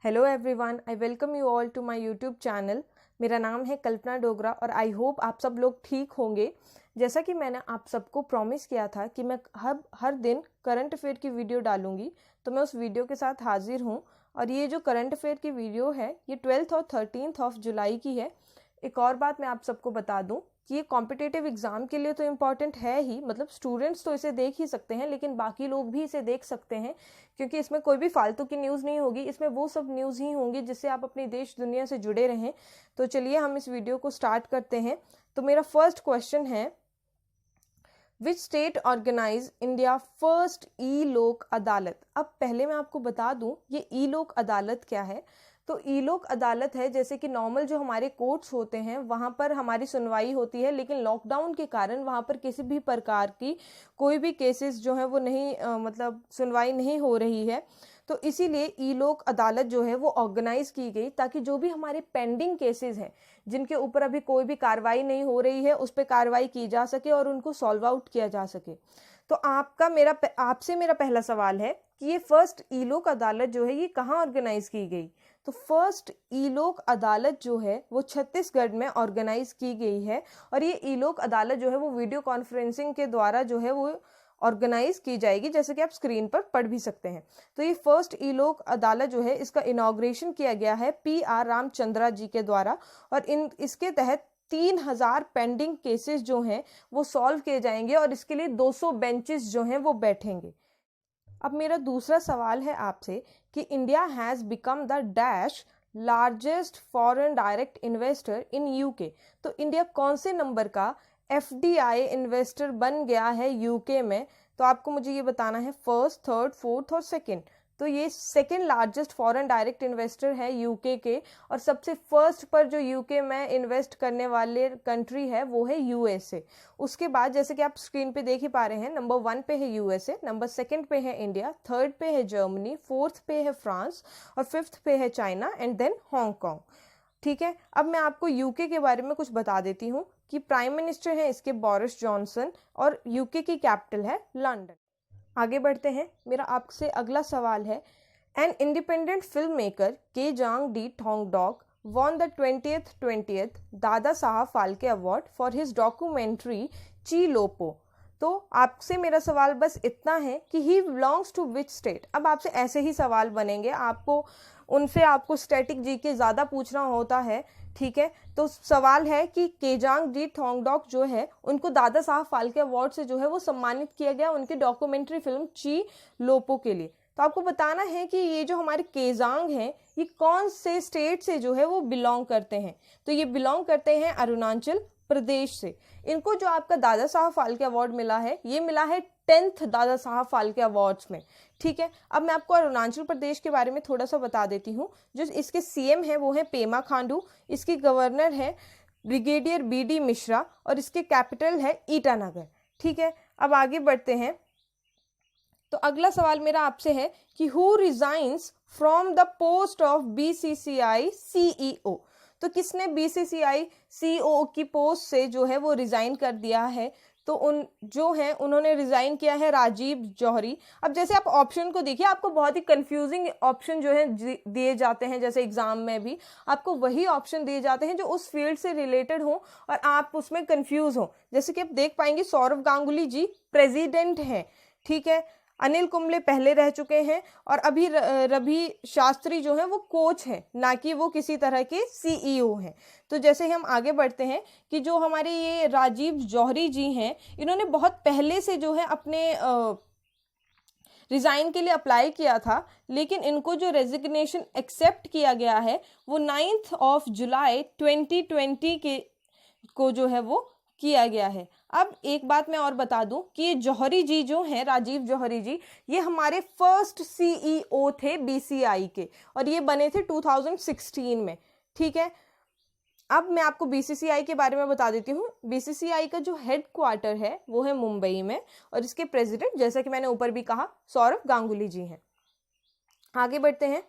Hello everyone, I welcome you all to my YouTube channel. मेरा नाम है कल्पना डोगरा और आई होप आप सब लोग ठीक होंगे। जैसा कि मैंने आप सबको प्रॉमिस किया था कि मैं हर दिन करंट अफेयर की वीडियो डालूंगी, तो मैं उस वीडियो के साथ हाजिर हूँ। और ये जो करंट अफेयर की वीडियो है ये 12 और 13 ऑफ जुलाई की है। एक और बात मैं आप सबको बता दूं कि ये कॉम्पिटिटिव एग्जाम के लिए तो इम्पॉर्टेंट है ही, मतलब स्टूडेंट्स तो इसे देख ही सकते हैं, लेकिन बाकी लोग भी इसे देख सकते हैं क्योंकि इसमें कोई भी फालतू की न्यूज़ नहीं होगी। इसमें वो सब न्यूज़ ही होंगी जिससे आप अपने देश दुनिया से जुड़े रहें। तो चलिए हम इस वीडियो को स्टार्ट करते हैं। तो मेरा फर्स्ट क्वेश्चन है, which state organize India first e Lok Adalat. अब पहले मैं आपको बता दूं ये ई लोक अदालत क्या है। तो ई लोक अदालत है, जैसे कि नॉर्मल जो हमारे कोर्ट्स होते हैं वहां पर हमारी सुनवाई होती है, लेकिन लॉकडाउन के कारण वहां पर किसी भी प्रकार की कोई भी केसेस जो है वो नहीं मतलब सुनवाई नहीं हो रही है। तो इसीलिए ई लोक अदालत जो है वो ऑर्गेनाइज की गई ताकि जो भी हमारे पेंडिंग केसेस हैं जिनके ऊपर अभी कोई भी कार्रवाई नहीं हो रही है उस पर कार्रवाई की जा सके और उनको सॉल्व आउट किया जा सके। तो आपसे मेरा पहला सवाल है कि ये फर्स्ट ई लोक अदालत जो है ये कहाँ ऑर्गेनाइज की गई। तो फर्स्ट ई लोक अदालत जो है वो छत्तीसगढ़ में ऑर्गेनाइज की गई है। और ये ई लोक अदालत जो है वो वीडियो कॉन्फ्रेंसिंग के द्वारा जो है वो ऑर्गेनाइज की जाएगी, जैसे कि आप स्क्रीन पर पढ़ भी सकते हैं। तो ये फर्स्ट ई लोक अदालत जो है इसका इनॉग्रेशन किया गया है PR रामचंद्रा जी के द्वारा। और इसके तहत 3000 पेंडिंग केसेस जो हैं वो सॉल्व किए जाएंगे और इसके लिए 200 बेंचेस जो हैं वो बैठेंगे। अब मेरा दूसरा सवाल है आपसे कि India has become the dash largest foreign direct investor in UK. तो इंडिया कौन से नंबर का FDI इन्वेस्टर बन गया है यूके में। तो आपको मुझे ये बताना है फर्स्ट, थर्ड, फोर्थ और सेकंड। तो ये second largest foreign direct investor है यूके के। और सबसे फर्स्ट पर जो यूके में इन्वेस्ट करने वाले कंट्री है वो है USA। उसके बाद जैसे कि आप स्क्रीन पे देख ही पा रहे हैं, नंबर 1 पे है USA, नंबर 2 पे है इंडिया, थर्ड पे है जर्मनी, फोर्थ पे है फ्रांस और फिफ्थ पे है चाइना एंड देन हांगकांग। ठीक है, अब मैं आपको यूके के बारे में कुछ बता देती हूँ कि प्राइम मिनिस्टर है इसके बोरिस जॉनसन और यूके की कैपिटल है लंदन। आगे बढ़ते हैं, मेरा आपसे अगला सवाल है, an independent film maker Kezang Thongdok won the 20th Dada Saheb Phalke award for his documentary Chi Lupo. तो आपसे मेरा सवाल बस इतना है कि he belongs to which state. अब आपसे ऐसे ही सवाल बनेंगे, आपको स्टैटिक जी के ज़्यादा पूछना होता है। ठीक है, तो सवाल है कि केजांग थोंगडोक जो है उनको दादा साहब फाल्के अवार्ड से जो है वो सम्मानित किया गया उनकी डॉक्यूमेंट्री फिल्म ची लोपो के लिए। तो आपको बताना है कि ये जो हमारे केजांग हैं ये कौन से स्टेट से जो है वो बिलोंग करते हैं। तो ये बिलोंग करते हैं अरुणाचल प्रदेश से। इनको जो आपका दादा साहब फाल्के अवार्ड मिला है ये मिला है 10th दादा साहब फाल्के अवार्ड्स में। ठीक है, अब मैं आपको अरुणाचल प्रदेश के बारे में थोड़ा सा बता देती हूँ। जो इसके CM है वो है पेमा खांडू, इसकी गवर्नर है ब्रिगेडियर BD मिश्रा और इसके कैपिटल है ईटानगर। ठीक है, अब आगे बढ़ते हैं। तो अगला सवाल मेरा आपसे है कि who resigns from the post of BCCI CEO। तो किसने BCCI CEO की पोस्ट से जो है वो रिजाइन कर दिया है। तो उन्होंने रिजाइन किया है राजीव जौहरी। अब जैसे आप ऑप्शन को देखिए, आपको बहुत ही कंफ्यूजिंग ऑप्शन जो है दिए जाते हैं, जैसे एग्जाम में भी आपको वही ऑप्शन दिए जाते हैं जो उस फील्ड से रिलेटेड हो और आप उसमें कंफ्यूज हो। जैसे कि आप देख पाएंगे सौरव गांगुली जी प्रेसिडेंट हैं। ठीक है, अनिल कुंबले पहले रह चुके हैं और अभी रवि शास्त्री जो है वो कोच हैं, ना कि वो किसी तरह के CEO हैं। तो जैसे हम आगे बढ़ते हैं कि जो हमारे ये राजीव जौहरी जी हैं इन्होंने बहुत पहले से जो है अपने रिजाइन के लिए अप्लाई किया था, लेकिन इनको जो रेजिग्नेशन एक्सेप्ट किया गया है वो 9 जुलाई 2020 को जो है वो किया गया है। अब एक बात मैं और बता दूं कि ये जौहरी जी जो हैं, राजीव जौहरी जी, ये हमारे फर्स्ट CEO थे BCCI के और ये बने थे 2016 में। ठीक है, अब मैं आपको BCCI के बारे में बता देती हूँ। BCCI का जो हेड क्वार्टर है वो है मुंबई में और इसके प्रेसिडेंट, जैसा कि मैंने ऊपर भी कहा, सौरव गांगुली जी हैं। आगे बढ़ते हैं,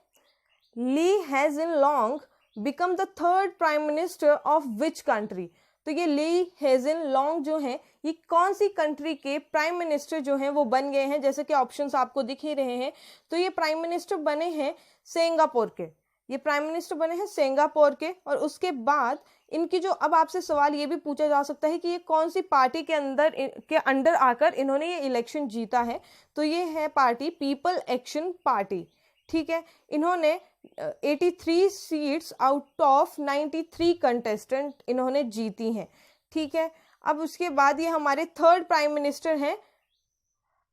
Lee Hsien Loong become the third prime minister of which country. तो ये ली हेजन लॉन्ग जो हैं ये कौन सी कंट्री के प्राइम मिनिस्टर जो हैं वो बन गए हैं। जैसे कि ऑप्शंस आपको दिख ही रहे हैं, तो ये प्राइम मिनिस्टर बने हैं सिंगापुर के। ये प्राइम मिनिस्टर बने हैं सिंगापुर के। और उसके बाद इनकी जो, अब आपसे सवाल ये भी पूछा जा सकता है कि ये कौन सी पार्टी के अंडर आकर इन्होंने ये इलेक्शन जीता है। तो ये है पार्टी पीपल एक्शन पार्टी, ठीक है। इन्होंने 83 सीट्स आउट ऑफ 93 कंटेस्टेंट इन्होंने जीती हैं, ठीक है। अब उसके बाद ये हमारे थर्ड प्राइम मिनिस्टर हैं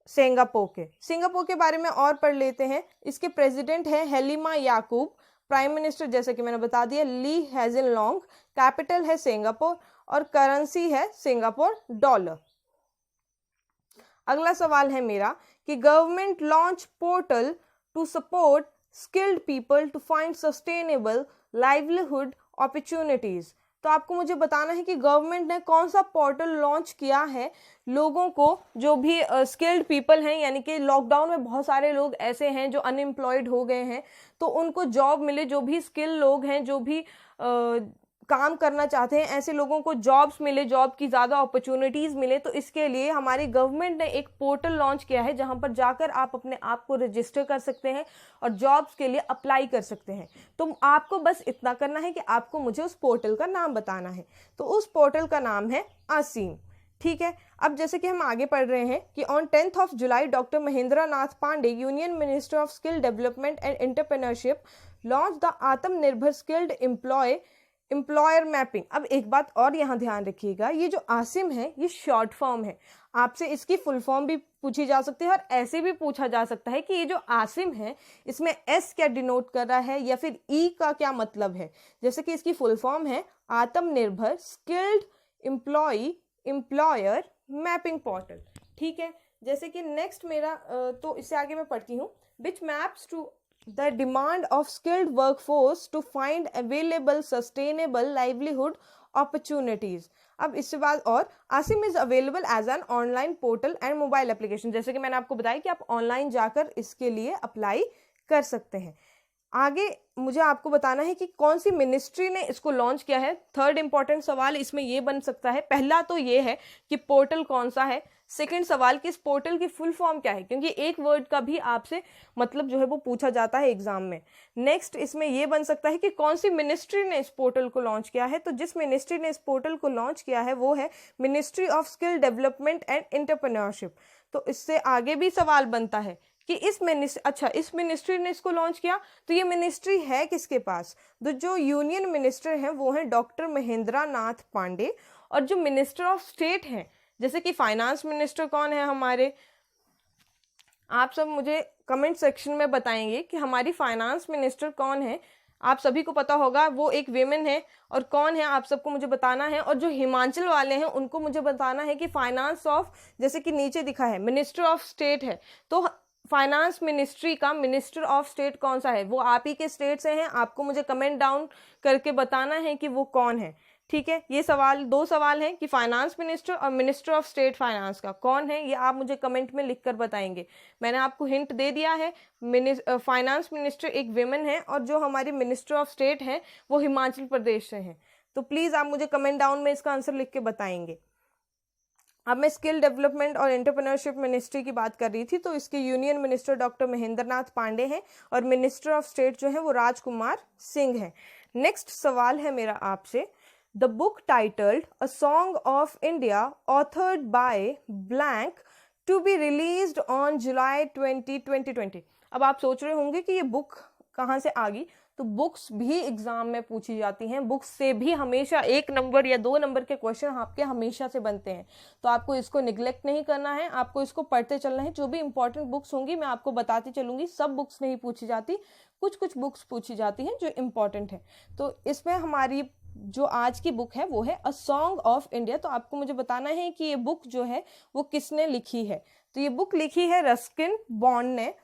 सिंगापुर के बारे में और पढ़ लेते हैं। इसके प्रेसिडेंट हैं हेलिमा याकूब, प्राइम मिनिस्टर जैसे कि मैंने बता दिया ली हेजिनलॉन्ग, कैपिटल है सिंगापुर और करेंसी है सिंगापुर डॉलर। अगला सवाल है मेरा कि government launch portal to support skilled people to find sustainable livelihood opportunities. तो आपको मुझे बताना है कि गवर्नमेंट ने कौन सा पोर्टल लॉन्च किया है लोगों को, जो भी स्किल्ड पीपल हैं, यानी कि लॉकडाउन में बहुत सारे लोग ऐसे हैं जो अनएम्प्लॉयड हो गए हैं, तो उनको जॉब मिले। जो भी स्किल लोग हैं, जो भी काम करना चाहते हैं, ऐसे लोगों को जॉब्स मिले, जॉब की ज़्यादा अपॉर्चुनिटीज़ मिले। तो इसके लिए हमारी गवर्नमेंट ने एक पोर्टल लॉन्च किया है जहां पर जाकर आप अपने आप को रजिस्टर कर सकते हैं और जॉब्स के लिए अप्लाई कर सकते हैं। तो आपको बस इतना करना है कि आपको मुझे उस पोर्टल का नाम बताना है। तो उस पोर्टल का नाम है आसीम, ठीक है। अब जैसे कि हम आगे पढ़ रहे हैं कि on 10 July doctor Mahendra Nath Pandey, union minister of skill development and entrepreneurship, launch the Aatmanirbhar skilled employer mapping. अब एक बात और यहाँ ध्यान रखिएगा, ये जो आसिम है ये शॉर्ट फॉर्म है। आपसे इसकी फुल फॉर्म भी पूछी जा सकती है और ऐसे भी पूछा जा सकता है कि ये जो आसिम है इसमें एस क्या डिनोट कर रहा है या फिर ई का क्या मतलब है। जैसे कि इसकी फुल फॉर्म है आत्मनिर्भर स्किल्ड एम्प्लॉयर मैपिंग पोर्टल, ठीक है। जैसे कि नेक्स्ट मेरा तो इससे आगे मैं पढ़ती हूँ, which maps to the demand of skilled workforce to find available sustainable livelihood opportunities। अब इसके बाद और ASEEM is available as an online portal and mobile application. जैसे कि मैंने आपको बताया कि आप ऑनलाइन जाकर इसके लिए अप्लाई कर सकते हैं। आगे मुझे आपको बताना है कि कौन सी मिनिस्ट्री ने इसको लॉन्च किया है। थर्ड इंपॉर्टेंट सवाल इसमें ये बन सकता है, पहला तो ये है कि पोर्टल कौन सा है। सेकंड सवाल कि इस पोर्टल की फुल फॉर्म क्या है, क्योंकि एक वर्ड का भी आपसे मतलब जो है वो पूछा जाता है एग्जाम में। नेक्स्ट इसमें ये बन सकता है कि कौन सी मिनिस्ट्री ने इस पोर्टल को लॉन्च किया है। तो जिस मिनिस्ट्री ने इस पोर्टल को लॉन्च किया है वो है ministry of skill development and entrepreneurship. तो इससे आगे भी सवाल बनता है कि इस मिनिस्ट्री ने इसको लॉन्च किया, तो ये मिनिस्ट्री है किसके पास। तो जो यूनियन मिनिस्टर हैं वो हैं डॉक्टर महेंद्र नाथ पांडे। और जो मिनिस्टर ऑफ स्टेट हैं, जैसे कि फाइनेंस मिनिस्टर कौन है हमारे, आप सब मुझे कमेंट सेक्शन में बताएंगे कि हमारी फाइनेंस मिनिस्टर कौन है। आप सभी को पता होगा वो एक वीमेन है, और कौन है आप सबको मुझे बताना है। और जो हिमाचल वाले हैं उनको मुझे बताना है कि फाइनेंस ऑफ, जैसे कि नीचे दिखा है मिनिस्टर ऑफ स्टेट है, तो फाइनेंस मिनिस्ट्री का मिनिस्टर ऑफ स्टेट कौन सा है, वो आप ही के स्टेट से हैं। आपको मुझे कमेंट डाउन करके बताना है कि वो कौन है, ठीक है। ये सवाल, दो सवाल हैं कि फाइनेंस मिनिस्टर और मिनिस्टर ऑफ स्टेट फाइनेंस का कौन है, ये आप मुझे कमेंट में लिखकर बताएंगे। मैंने आपको हिंट दे दिया है, फाइनेंस मिनिस्टर एक विमेन है और जो हमारी मिनिस्टर ऑफ स्टेट हैं वो हिमाचल प्रदेश से हैं। तो प्लीज़ आप मुझे कमेंट डाउन में इसका आंसर लिख के बताएंगे। अब मैं स्किल डेवलपमेंट और एंटरप्रेन्योरशिप मिनिस्ट्री की बात कर रही थी, तो इसके union minister doctor Mahendra Nath Pandey हैं और मिनिस्टर ऑफ स्टेट जो है वो राजकुमार सिंह हैं। नेक्स्ट सवाल है मेरा आपसे, the book titled a song of India authored by blank to be released on July 2020। अब आप सोच रहे होंगे कि ये बुक कहाँ से आ गई। तो बुक्स भी एग्जाम में पूछी जाती हैं, बुक्स से भी हमेशा 1 नंबर या 2 नंबर के क्वेश्चन आपके हमेशा से बनते हैं। तो आपको इसको निगलेक्ट नहीं करना है, आपको इसको पढ़ते चलना है। जो भी इंपॉर्टेंट बुक्स होंगी मैं आपको बताती चलूंगी, सब बुक्स नहीं पूछी जाती, कुछ बुक्स पूछी जाती हैं जो इम्पॉर्टेंट है। तो इसमें हमारी जो आज की बुक है वो है अ सॉन्ग ऑफ इंडिया। तो आपको मुझे बताना है कि ये बुक जो है वो किसने लिखी है। तो ये बुक लिखी है रस्किन बॉन्ड ने।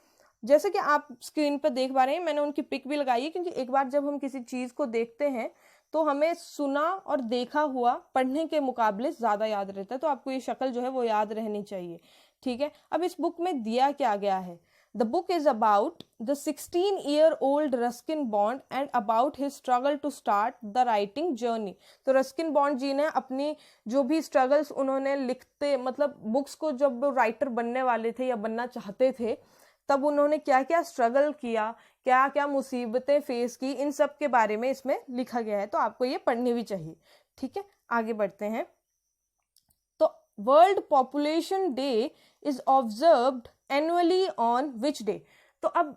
जैसे कि आप स्क्रीन पर देख पा रहे हैं, मैंने उनकी पिक भी लगाई है, क्योंकि एक बार जब हम किसी चीज़ को देखते हैं तो हमें सुना और देखा हुआ पढ़ने के मुकाबले ज़्यादा याद रहता है। तो आपको ये शक्ल जो है वो याद रहनी चाहिए, ठीक है। अब इस बुक में दिया क्या गया है, the book is about the 16-year-old Ruskin Bond and about his struggle to start the writing journey. तो रस्किन बॉन्ड जी ने अपनी जो भी स्ट्रगल्स उन्होंने लिखते, मतलब बुक्स को जब वो राइटर बनने वाले थे या बनना चाहते थे, तब उन्होंने क्या क्या स्ट्रगल किया, क्या क्या मुसीबतें फेस की, इन सब के बारे में इसमें लिखा गया है, तो आपको ये पढ़नी भी चाहिए। ठीक है, आगे बढ़ते हैं। तो world Population Day is observed annually on which day? तो अब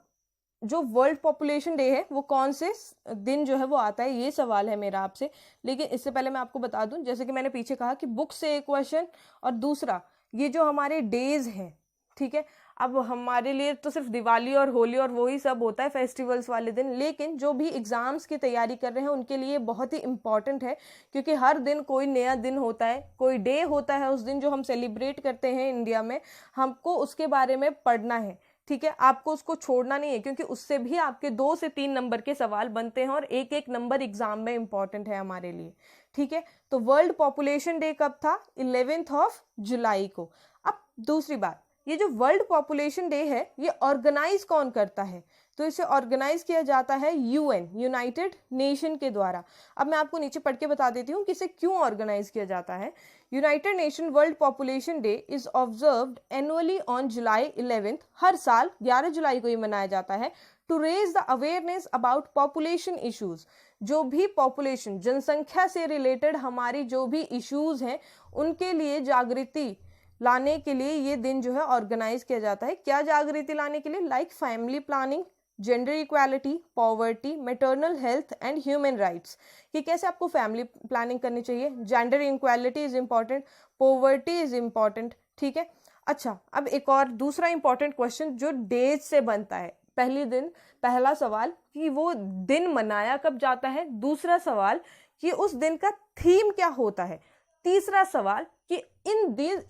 जो वर्ल्ड पॉपुलेशन डे है वो कौन से दिन जो है वो आता है, ये सवाल है मेरा आपसे। लेकिन इससे पहले मैं आपको बता दूं, जैसे कि मैंने पीछे कहा कि बुक से एक क्वेश्चन, और दूसरा ये जो हमारे डेज हैं, ठीक है, अब हमारे लिए तो सिर्फ दिवाली और होली और वही सब होता है फेस्टिवल्स वाले दिन, लेकिन जो भी एग्जाम्स की तैयारी कर रहे हैं उनके लिए बहुत ही इंपॉर्टेंट है, क्योंकि हर दिन कोई नया दिन होता है, कोई डे होता है उस दिन जो हम सेलिब्रेट करते हैं इंडिया में, हमको उसके बारे में पढ़ना है। ठीक है, आपको उसको छोड़ना नहीं है, क्योंकि उससे भी आपके 2 से 3 नंबर के सवाल बनते हैं और एक एक नंबर एग्जाम में इंपॉर्टेंट है हमारे लिए। ठीक है, तो वर्ल्ड पॉपुलेशन डे कब था? 11 जुलाई को। अब दूसरी बात, ये जो वर्ल्ड पॉपुलेशन डे है ये ऑर्गेनाइज कौन करता है? तो इसे ऑर्गेनाइज किया जाता है यूएन, यूनाइटेड नेशन के द्वारा। अब मैं आपको नीचे पढ़ के बता देती हूँ कि इसे क्यों ऑर्गेनाइज किया जाता है। United Nation World Population Day is observed annually on July 11। हर साल 11 जुलाई को ये मनाया जाता है, to raise the awareness about population issues. जो भी पॉपुलेशन, जनसंख्या से रिलेटेड हमारी जो भी इश्यूज हैं उनके लिए जागृति लाने के लिए ये दिन जो है ऑर्गेनाइज किया जाता है। क्या जागृति लाने के लिए? Like family planning, gender equality, poverty, maternal health and human rights, कि कैसे आपको फैमिली प्लानिंग करनी चाहिए, gender equality is important, poverty is important. ठीक है, अच्छा, अब एक और दूसरा इंपॉर्टेंट क्वेश्चन जो डेज से बनता है। पहला सवाल कि वो दिन मनाया कब जाता है, दूसरा सवाल कि उस दिन का थीम क्या होता है, तीसरा सवाल कि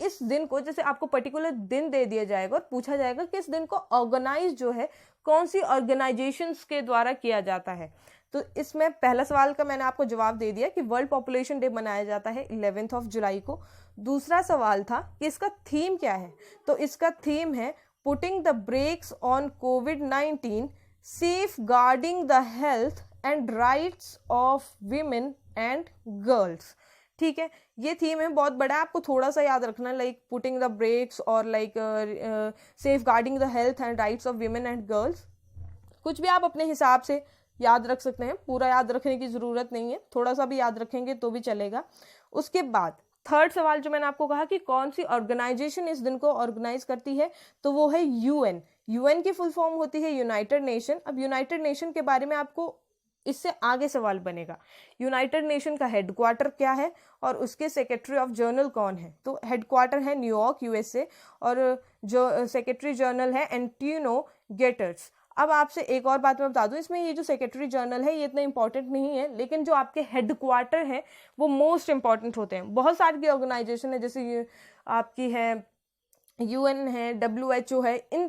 इस दिन को, जैसे आपको पर्टिकुलर दिन दे दिया जाएगा और पूछा जाएगा कि इस दिन को ऑर्गेनाइज जो है कौन सी ऑर्गेनाइजेशंस के द्वारा किया जाता है। तो इसमें पहला सवाल का मैंने आपको जवाब दे दिया कि वर्ल्ड पॉपुलेशन डे मनाया जाता है 11 जुलाई को। दूसरा सवाल था कि इसका थीम क्या है, तो इसका थीम है पुटिंग द ब्रेक्स ऑन कोविड-19, safeguarding the health and rights of women and girls. ठीक है, ये थीम है, बहुत बड़ा है, आपको थोड़ा सा याद रखना, लाइक पुटिंग द ब्रेक्स और like safeguarding the health and rights of women and girls. कुछ भी आप अपने हिसाब से याद रख सकते हैं, पूरा याद रखने की जरूरत नहीं है, थोड़ा सा भी याद रखेंगे तो भी चलेगा। उसके बाद थर्ड सवाल जो मैंने आपको कहा कि कौन सी ऑर्गेनाइजेशन इस दिन को ऑर्गेनाइज करती है, तो वो है यूएन। यूएन की फुल फॉर्म होती है यूनाइटेड नेशन। अब यूनाइटेड नेशन के बारे में आपको इससे आगे सवाल बनेगा, यूनाइटेड नेशन का हेडक्वार्टर क्या है और उसके सेक्रेटरी ऑफ जनरल कौन है। तो हेडक्वार्टर है न्यूयॉर्क यूएसए, और जो सेक्रेटरी जनरल है एंटोनियो गुटेरेस। अब आपसे एक और बात मैं बता दूं, इसमें ये जो सेक्रेटरी जनरल है ये इतना इंपॉर्टेंट नहीं है, लेकिन जो आपके हेडक्वार्टर हैं वो मोस्ट इंपॉर्टेंट होते हैं। बहुत सारी ऑर्गेनाइजेशन है, जैसे ये आपकी है यूएन है, WHO है, इन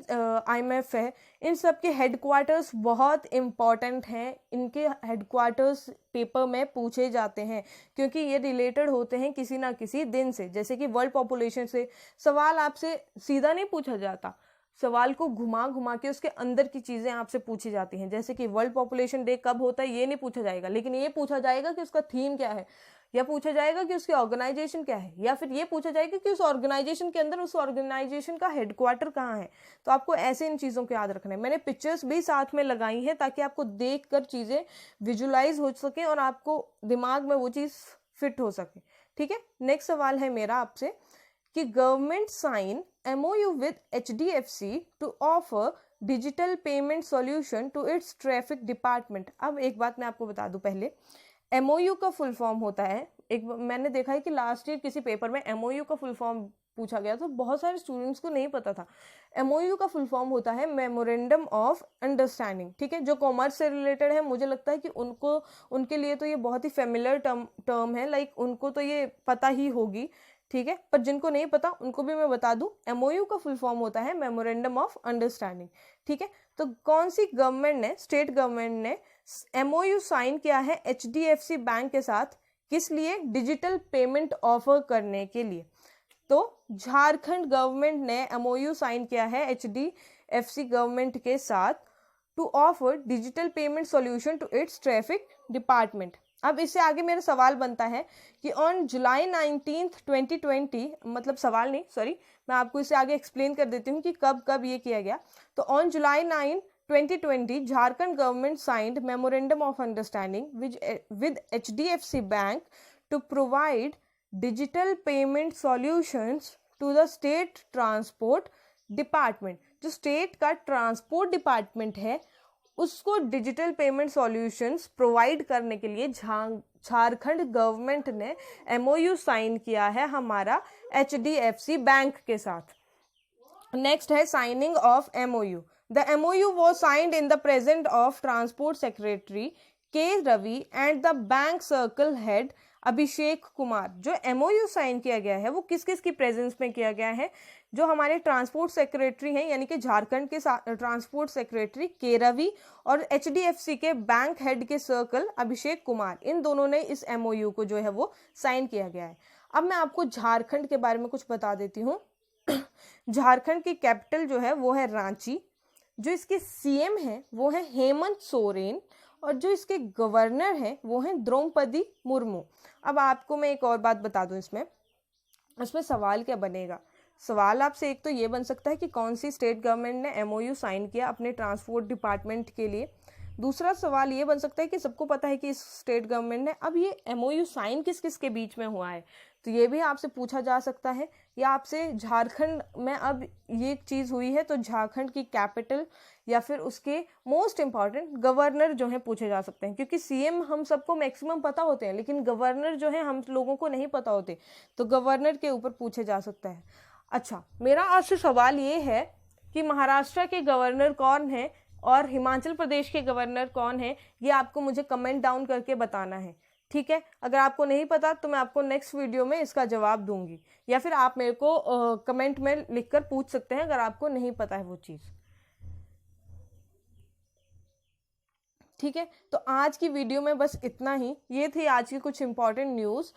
IMF है, इन सब के हेडक्वार्टर्स बहुत इम्पॉर्टेंट हैं। इनके हेडक्वार्टर्स पेपर में पूछे जाते हैं क्योंकि ये रिलेटेड होते हैं किसी ना किसी दिन से। जैसे कि वर्ल्ड पॉपुलेशन से सवाल आपसे सीधा नहीं पूछा जाता, सवाल को घुमा घुमा के उसके अंदर की चीजें आपसे पूछी जाती हैं। जैसे कि वर्ल्ड पॉपुलेशन डे कब होता है ये नहीं पूछा जाएगा, लेकिन ये पूछा जाएगा कि उसका थीम क्या है, या पूछा जाएगा कि उसकी ऑर्गेनाइजेशन क्या है, या फिर ये पूछा जाएगा कि उस ऑर्गेनाइजेशन के अंदर उस ऑर्गेनाइजेशन का हेडक्वार्टर कहाँ है। तो आपको ऐसे इन चीज़ों को याद रखना है। मैंने पिक्चर्स भी साथ में लगाई हैं ताकि आपको देख कर चीज़ें विजुलाइज हो सके और आपको दिमाग में वो चीज़ फिट हो सके। ठीक है, नेक्स्ट सवाल है मेरा आपसे कि government sign MOU with HDFC to offer digital payment solution to its traffic department. अब एक बात मैं आपको बता दूं, पहले MOU का फुल फॉर्म होता है, मैंने देखा है कि लास्ट ईयर किसी पेपर में MOU का फुल फॉर्म पूछा गया, तो बहुत सारे स्टूडेंट्स को नहीं पता था। MOU का फुल फॉर्म होता है मेमोरेंडम ऑफ अंडरस्टैंडिंग। ठीक है, जो कॉमर्स से रिलेटेड है मुझे लगता है कि उनके लिए तो ये बहुत ही फेमिलियर टर्म है, लाइक उनको तो ये पता ही होगी। ठीक है, पर जिनको नहीं पता उनको भी मैं बता दूं, MOU का फुल फॉर्म होता है मेमोरेंडम ऑफ अंडरस्टैंडिंग। ठीक है, तो कौन सी गवर्नमेंट ने, स्टेट गवर्नमेंट ने MOU साइन किया है HDFC बैंक के साथ, किस लिए? डिजिटल पेमेंट ऑफर करने के लिए। तो झारखंड गवर्नमेंट ने MOU साइन किया है HDFC गवर्नमेंट के साथ to offer digital payment solution to its traffic department. अब इससे आगे मेरा सवाल बनता है कि ऑन जुलाई 19, 2020, मतलब सवाल नहीं, सॉरी, मैं आपको इससे आगे एक्सप्लेन कर देती हूँ कि कब कब ये किया गया। तो on July 9, 2020, Jharkhand government signed memorandum of understanding with HDFC Bank to provide digital payment solutions to the state transport department. जो स्टेट का ट्रांसपोर्ट डिपार्टमेंट है उसको डिजिटल पेमेंट सॉल्यूशंस प्रोवाइड करने के लिए झारखंड गवर्नमेंट ने MOU साइन किया है हमारा HDFC बैंक के साथ। नेक्स्ट है signing off MOU। The MOU was signed in the presence of Transport Secretary K. Ravi and the Bank Circle Head Abhishek Kumar. जो MOU साइन किया गया है वो किस किस की प्रेजेंस में किया गया है? जो हमारे ट्रांसपोर्ट सेक्रेटरी हैं यानी कि झारखंड के ट्रांसपोर्ट सेक्रेटरी के रवि और HDFC के बैंक हेड के सर्कल अभिषेक कुमार, इन दोनों ने इस MOU को जो है वो साइन किया गया है। अब मैं आपको झारखंड के बारे में कुछ बता देती हूँ। झारखंड की कैपिटल जो है वो है रांची, जो इसके CM है वो है हेमंत सोरेन और जो इसके गवर्नर हैं वो हैं द्रौपदी मुर्मू। अब आपको मैं एक और बात बता दूं, इसमें सवाल क्या बनेगा? सवाल आपसे एक तो ये बन सकता है कि कौन सी स्टेट गवर्नमेंट ने MOU साइन किया अपने ट्रांसपोर्ट डिपार्टमेंट के लिए। दूसरा सवाल ये बन सकता है कि सबको पता है कि इस स्टेट गवर्नमेंट ने अब ये MOU साइन किस किस के बीच में हुआ है, तो ये भी आपसे पूछा जा सकता है। या आपसे झारखंड में अब ये चीज़ हुई है तो झारखंड की कैपिटल या फिर उसके मोस्ट इम्पॉर्टेंट गवर्नर जो है पूछे जा सकते हैं, क्योंकि CM हम सबको मैक्सिमम पता होते हैं लेकिन गवर्नर जो है हम लोगों को नहीं पता होते, तो गवर्नर के ऊपर पूछे जा सकता है। अच्छा, मेरा आपसे सवाल ये है कि महाराष्ट्र के गवर्नर कौन है और हिमाचल प्रदेश के गवर्नर कौन है, ये आपको मुझे कमेंट डाउन करके बताना है, ठीक है? अगर आपको नहीं पता तो मैं आपको नेक्स्ट वीडियो में इसका जवाब दूंगी, या फिर आप मेरे को कमेंट में लिखकर पूछ सकते हैं अगर आपको नहीं पता है वो चीज़, ठीक है? तो आज की वीडियो में बस इतना ही। ये थी आज की कुछ इंपॉर्टेंट न्यूज़।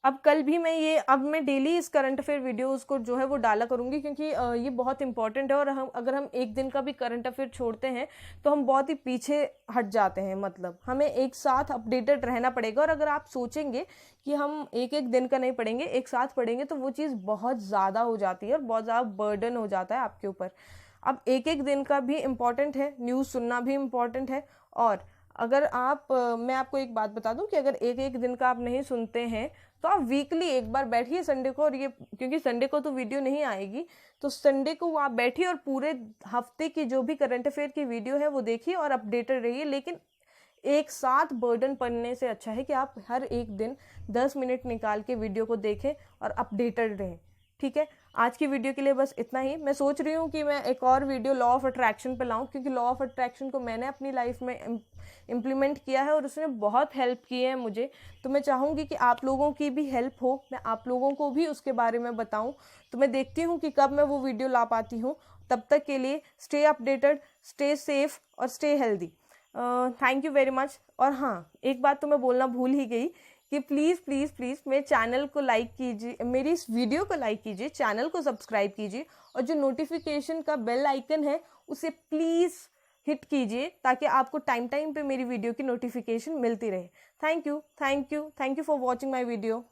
अब कल भी मैं डेली इस करंट अफेयर वीडियोज़ को जो है वो डाला करूँगी, क्योंकि ये बहुत इंपॉर्टेंट है और अगर हम एक दिन का भी करंट अफेयर छोड़ते हैं तो हम बहुत ही पीछे हट जाते हैं। मतलब हमें एक साथ अपडेटेड रहना पड़ेगा, और अगर आप सोचेंगे कि हम एक एक दिन का नहीं पढ़ेंगे, एक साथ पढ़ेंगे, तो वो चीज़ बहुत ज़्यादा हो जाती है और बहुत ज़्यादा बर्डन हो जाता है आपके ऊपर। अब एक एक दिन का भी इम्पॉर्टेंट है, न्यूज़ सुनना भी इम्पॉर्टेंट है। और अगर मैं आपको एक बात बता दूं कि अगर एक एक दिन का आप नहीं सुनते हैं तो आप वीकली एक बार बैठिए संडे को, और ये क्योंकि संडे को तो वीडियो नहीं आएगी, तो संडे को आप बैठिए और पूरे हफ्ते की जो भी करंट अफेयर की वीडियो है वो देखिए और अपडेटेड रहिए। लेकिन एक साथ बर्डन पढ़ने से अच्छा है कि आप हर एक दिन 10 मिनट निकाल के वीडियो को देखें और अपडेटेड रहें, ठीक है? आज की वीडियो के लिए बस इतना ही। मैं सोच रही हूँ कि मैं एक और वीडियो लॉ ऑफ अट्रैक्शन पे लाऊं, क्योंकि लॉ ऑफ अट्रैक्शन को मैंने अपनी लाइफ में इम्प्लीमेंट किया है और उसने बहुत हेल्प की है मुझे। तो मैं चाहूँगी कि आप लोगों की भी हेल्प हो, मैं आप लोगों को भी उसके बारे में बताऊँ। तो मैं देखती हूँ कि कब मैं वो वीडियो ला पाती हूँ। तब तक के लिए स्टे अपडेटेड, स्टे सेफ और stay healthy. Thank you very much. और हाँ, एक बात तो मैं बोलना भूल ही गई कि प्लीज़ प्लीज़ प्लीज़ मेरे चैनल को लाइक कीजिए, मेरी इस वीडियो को लाइक कीजिए, चैनल को सब्सक्राइब कीजिए, और जो नोटिफिकेशन का बेल आइकन है उसे प्लीज़ हिट कीजिए ताकि आपको टाइम टाइम पे मेरी वीडियो की नोटिफिकेशन मिलती रहे। Thank you for watching my video.